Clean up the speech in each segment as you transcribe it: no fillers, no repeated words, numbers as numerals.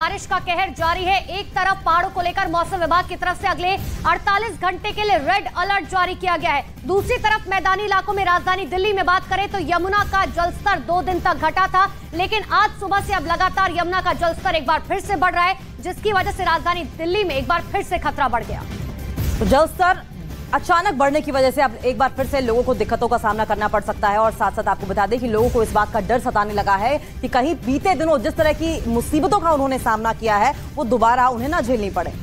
बारिश का कहर जारी है। एक तरफ पहाड़ों को लेकर मौसम विभाग की तरफ से अगले 48 घंटे के लिए रेड अलर्ट जारी किया गया है। दूसरी तरफ मैदानी इलाकों में राजधानी दिल्ली में बात करें तो यमुना का जलस्तर 2 दिन तक घटा था, लेकिन आज सुबह से अब लगातार यमुना का जलस्तर एक बार फिर से बढ़ रहा है, जिसकी वजह से राजधानी दिल्ली में एक बार फिर से खतरा बढ़ गया। तो जलस्तर अचानक बढ़ने की वजह से अब एक बार फिर से लोगों को दिक्कतों का सामना करना पड़ सकता है। और साथ साथ आपको बता दें कि लोगों को इस बात का डर सताने लगा है कि कहीं बीते दिनों जिस तरह की मुसीबतों का उन्होंने सामना किया है वो दोबारा उन्हें ना झेलनी पड़े।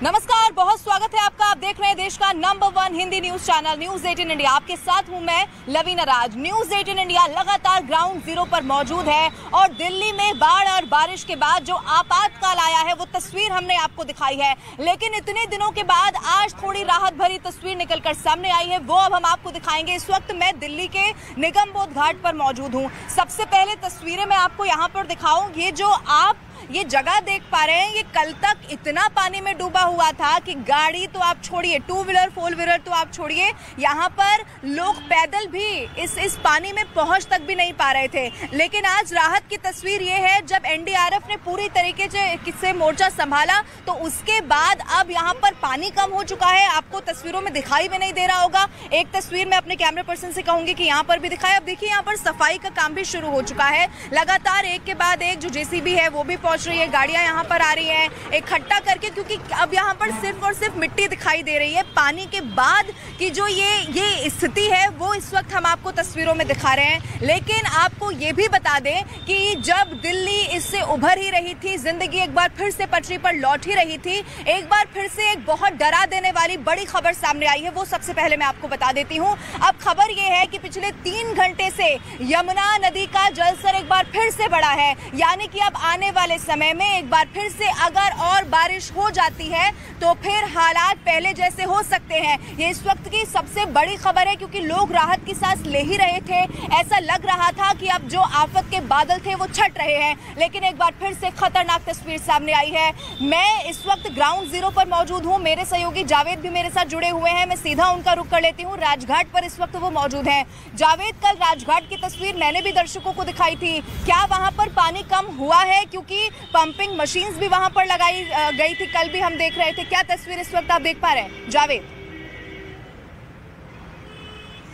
नमस्कार, बहुत स्वागत है आपका। आप देख रहे हैं देश का number 1 Hindi news channel news 18 India. आपके साथ हूं मैं लवीना राज। न्यूज 18 इंडिया लगातार ग्राउंड जीरो पर मौजूद है और दिल्ली में बाढ़ और बारिश के बाद जो आपातकाल आया है वो तस्वीर हमने आपको दिखाई है, लेकिन इतने दिनों के बाद आज थोड़ी राहत भरी तस्वीर निकलकर सामने आई है, वो अब हम आपको दिखाएंगे। इस वक्त मैं दिल्ली के निगम बोध घाट पर मौजूद हूँ। सबसे पहले तस्वीरें मैं आपको यहाँ पर दिखाऊं। ये जो आप ये जगह देख पा रहे हैं, ये कल तक इतना पानी में डूबा हुआ था कि गाड़ी तो आप छोड़िए, 2 व्हीलर 4 व्हीलर तो आप छोड़िए, यहाँ पर लोग पैदल भी इस पानी में पहुंच तक भी नहीं पा रहे थे। लेकिन आज राहत की तस्वीर ये है, जब एनडीआरएफ ने पूरी तरीके से मोर्चा संभाला तो उसके बाद अब यहाँ पर पानी कम हो चुका है। आपको तस्वीरों में दिखाई भी नहीं दे रहा होगा। एक तस्वीर मैं अपने कैमरे पर्सन से कहूंगी कि यहाँ पर भी दिखाए। अब देखिए यहाँ पर सफाई का काम भी शुरू हो चुका है। लगातार एक के बाद एक जो जेसीबी है वो भी पहुंच रही है, गाड़ियां यहाँ पर आ रही हैं इकट्ठा करके, क्योंकि अब यहाँ पर सिर्फ और सिर्फ मिट्टी दिखाई दे रही है। पानी के बाद की जो ये स्थिति है वो इस वक्त हम आपको तस्वीरों में दिखा रहे हैं। लेकिन आपको ये भी बता दें कि जब दिल्ली इससे उभर ही रही थी, जिंदगी एक बार फिर से पटरी पर लौट ही रही थी, एक बार फिर से एक बहुत डरा देने वाली बड़ी खबर सामने आई है। वो सबसे पहले मैं आपको बता देती हूँ। अब खबर ये है कि पिछले 3 घंटे से यमुना नदी का जलस्तर एक बार फिर से बढ़ा है, यानी कि अब आने वाले समय में एक बार फिर से अगर और बारिश हो जाती है तो फिर हालात पहले जैसे हो सकते हैं। ये इस वक्त की सबसे बड़ी खबर है, क्योंकि लोग राहत की सांस ले ही रहे थे। ऐसा लग रहा था कि अब जो आफत के बादल थे वो छट रहे हैं, लेकिन एक बार फिर से खतरनाक तस्वीर सामने आई है। मैं इस वक्त ग्राउंड जीरो पर मौजूद हूँ। मेरे सहयोगी जावेद भी मेरे साथ जुड़े हुए हैं। मैं सीधा उनका रुख कर लेती हूँ। राजघाट पर इस वक्त वो मौजूद हैं। जावेद, कल राजघाट की तस्वीर मैंने भी दर्शकों को दिखाई थी। क्या वहां पर पानी कम हुआ है? क्योंकि पंपिंग मशीन्स भी वहां पर लगाई गई थी, कल भी हम देख रहे थे। क्या तस्वीर इस वक्त आप देख पा रहे हैं जावेद?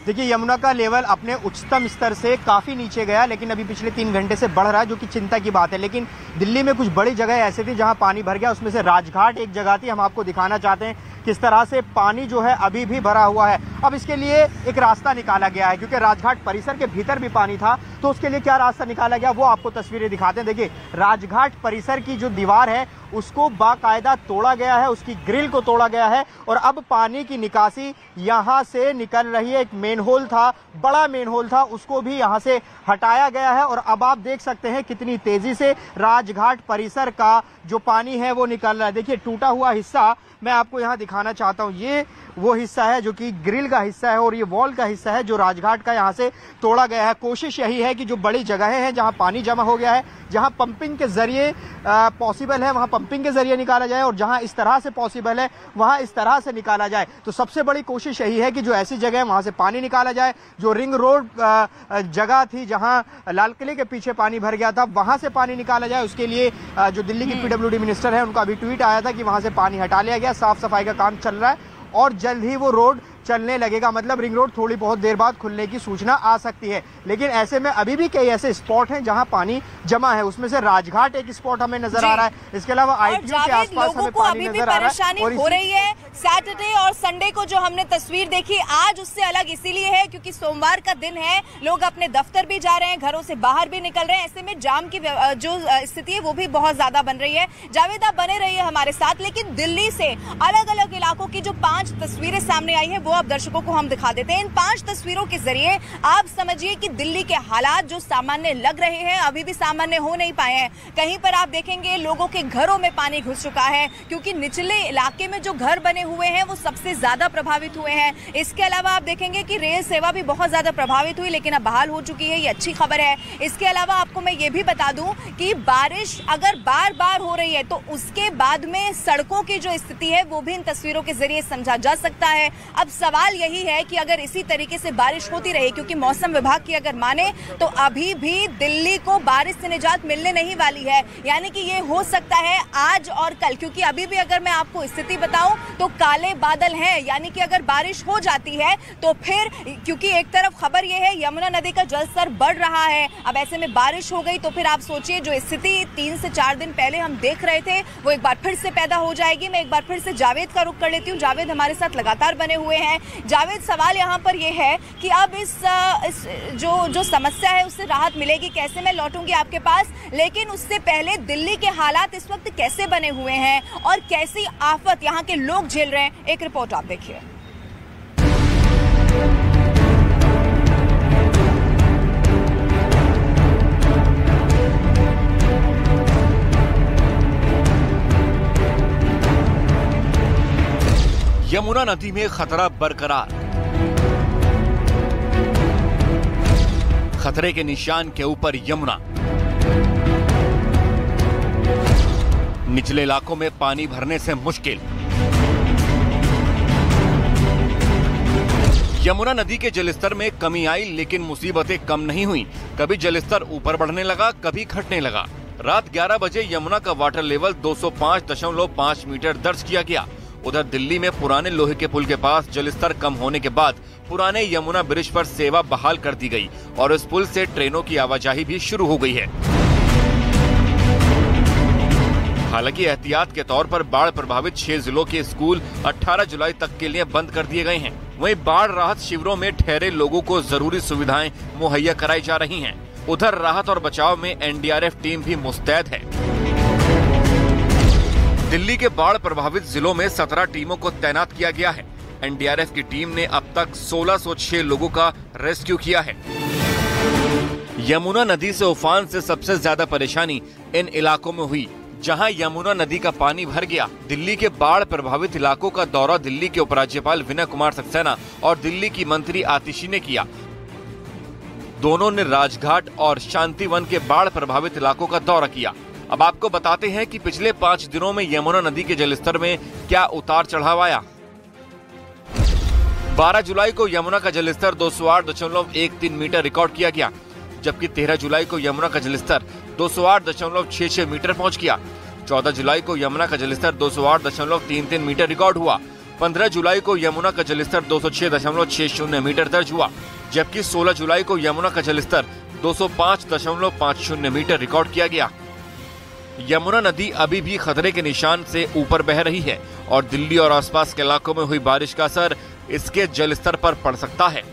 देखिए, यमुना का लेवल अपने उच्चतम स्तर से काफ़ी नीचे गया, लेकिन अभी पिछले 3 घंटे से बढ़ रहा है, जो कि चिंता की बात है। लेकिन दिल्ली में कुछ बड़ी जगह ऐसी थी जहां पानी भर गया, उसमें से राजघाट एक जगह थी। हम आपको दिखाना चाहते हैं किस तरह से पानी जो है अभी भी भरा हुआ है। अब इसके लिए एक रास्ता निकाला गया है, क्योंकि राजघाट परिसर के भीतर भी पानी था, तो उसके लिए क्या रास्ता निकाला गया वो आपको तस्वीरें दिखाते हैं। देखिए, राजघाट परिसर की जो दीवार है उसको बाकायदा तोड़ा गया है, उसकी ग्रिल को तोड़ा गया है और अब पानी की निकासी यहाँ से निकल रही है। एक मेन होल था, बड़ा मेन होल था, उसको भी यहाँ से हटाया गया है और अब आप देख सकते हैं कितनी तेजी से राजघाट परिसर का जो पानी है वो निकल रहा है। देखिए, टूटा हुआ हिस्सा मैं आपको यहाँ दिखाना चाहता हूँ। ये वो हिस्सा है जो कि ग्रिल का हिस्सा है और ये वॉल का हिस्सा है जो राजघाट का यहाँ से तोड़ा गया है। कोशिश यही है कि जो बड़ी जगहें हैं जहाँ पानी जमा हो गया है, जहाँ पंपिंग के जरिए पॉसिबल है वहाँ पंपिंग के जरिए निकाला जाए और जहाँ इस तरह से पॉसिबल है वहाँ इस तरह से निकाला जाए। तो सबसे बड़ी कोशिश यही है कि जो ऐसी जगह है वहाँ से पानी निकाला जाए। जो रिंग रोड जगह थी जहाँ लाल किले के पीछे पानी भर गया था, वहाँ से पानी निकाला जाए। उसके लिए जो दिल्ली की पीडब्ल्यूडी मिनिस्टर है उनका अभी ट्वीट आया था कि वहाँ से पानी हटा लिया गया। साफ सफाई का काम चल रहा है और जल्द ही वो रोड चलने लगेगा, मतलब रिंग रोड थोड़ी बहुत देर बाद खुलने की सूचना आ सकती है। लेकिन ऐसे में अभी भी कई ऐसे स्पॉट हैं जहां पानी जमा है, उसमें से राजघाट एक स्पॉट हमें नजर आ रहा है। इसके अलावा आईटीओ के आसपास हमें पानी नजर आ रहा है और हो रही है। सैटरडे और संडे को जो हमने तस्वीर देखी आज उससे अलग इसीलिए है क्योंकि सोमवार का दिन है, लोग अपने दफ्तर भी जा रहे हैं, घरों से बाहर भी निकल रहे हैं। ऐसे में जाम की जो स्थिति है वो भी बहुत ज्यादा बन रही है। जावेद, आप बने रहिए हमारे साथ। लेकिन दिल्ली से अलग अलग इलाकों की जो 5 तस्वीरें सामने आई है वो अब दर्शकों को हम दिखा देते हैं। इन 5 तस्वीरों के जरिए आप समझिए कि दिल्ली के हालात जो सामान्य लग रहे हैं अभी भी सामान्य हो नहीं पाए हैं। कहीं पर आप देखेंगे लोगों के घरों में पानी घुस चुका है, क्योंकि निचले इलाके में जो घर बने हुए हैं वो सबसे ज्यादा प्रभावित हुए हैं। इसके अलावा आप देखेंगे कि रेल सेवा भी बहुत ज्यादा प्रभावित हुई, लेकिन अब बहाल हो चुकी है, ये अच्छी खबर है। इसके अलावा आपको मैं ये भी बता दूं कि बारिश अगर बार बार हो रही है तो उसके बाद में सड़कों की जो स्थिति है वो भी इन तस्वीरों के जरिए समझा जा सकता है। अब सवाल यही है कि अगर इसी तरीके से बारिश होती रही, क्योंकि मौसम विभाग की अगर माने तो अभी भी दिल्ली को बारिश से निजात मिलने नहीं वाली है, यानी कि ये हो सकता है आज और कल, क्योंकि अभी भी अगर मैं आपको स्थिति बताऊं तो काले बादल हैं, यानी कि अगर बारिश हो जाती है तो फिर, क्योंकि एक तरफ खबर ये है यमुना नदी का जलस्तर बढ़ रहा है, अब ऐसे में बारिश हो गई तो फिर आप सोचिए जो स्थिति 3 से 4 दिन पहले हम देख रहे थे वो एक बार फिर से पैदा हो जाएगी। मैं एक बार फिर से जावेद का रुख कर लेती हूँ। जावेद हमारे साथ लगातार बने हुए हैं। जावेद, सवाल यहाँ पर यह है कि अब इस जो समस्या है उससे राहत मिलेगी कैसे? मैं लौटूंगी आपके पास, लेकिन उससे पहले दिल्ली के हालात इस वक्त कैसे बने हुए हैं और कैसी आफत यहाँ के लोग झेल रहे हैं, एक रिपोर्ट आप देखिए। यमुना नदी में खतरा बरकरार। खतरे के निशान के ऊपर यमुना। निचले इलाकों में पानी भरने से मुश्किल। यमुना नदी के जलस्तर में कमी आई, लेकिन मुसीबतें कम नहीं हुई। कभी जलस्तर ऊपर बढ़ने लगा, कभी घटने लगा। रात 11 बजे यमुना का वाटर लेवल 205.5 मीटर दर्ज किया गया। उधर दिल्ली में पुराने लोहे के पुल के पास जलस्तर कम होने के बाद पुराने यमुना ब्रिज पर सेवा बहाल कर दी गई और इस पुल से ट्रेनों की आवाजाही भी शुरू हो गई है। हालांकि एहतियात के तौर पर बाढ़ प्रभावित 6 जिलों के स्कूल 18 जुलाई तक के लिए बंद कर दिए गए हैं। वहीं बाढ़ राहत शिविरों में ठहरे लोगों को जरूरी सुविधाएं मुहैया कराई जा रही हैं। उधर राहत और बचाव में एनडीआरएफ टीम भी मुस्तैद है। दिल्ली के बाढ़ प्रभावित जिलों में 17 टीमों को तैनात किया गया है। एनडीआरएफ की टीम ने अब तक 1606 लोगों का रेस्क्यू किया है। यमुना नदी से उफान से सबसे ज्यादा परेशानी इन इलाकों में हुई जहां यमुना नदी का पानी भर गया। दिल्ली के बाढ़ प्रभावित इलाकों का दौरा दिल्ली के उपराज्यपाल विनय कुमार सक्सेना और दिल्ली की मंत्री आतिशी ने किया। दोनों ने राजघाट और शांतिवन के बाढ़ प्रभावित इलाकों का दौरा किया। अब आपको बताते हैं कि पिछले 5 दिनों में यमुना नदी के जलस्तर में क्या उतार चढ़ाव आया। 12 जुलाई को यमुना का जलस्तर 208.13 मीटर रिकॉर्ड किया गया, जबकि 13 जुलाई को यमुना का जलस्तर 208.66 मीटर पहुंच गया। 14 जुलाई को यमुना का जलस्तर 208.33 मीटर रिकॉर्ड हुआ। 15 जुलाई को यमुना का जलस्तर 206.60 मीटर दर्ज हुआ, जबकि 16 जुलाई को यमुना का जलस्तर 205.50 मीटर रिकॉर्ड किया गया। यमुना नदी अभी भी खतरे के निशान से ऊपर बह रही है और दिल्ली और आसपास के इलाकों में हुई बारिश का असर इसके जलस्तर पर पड़ सकता है।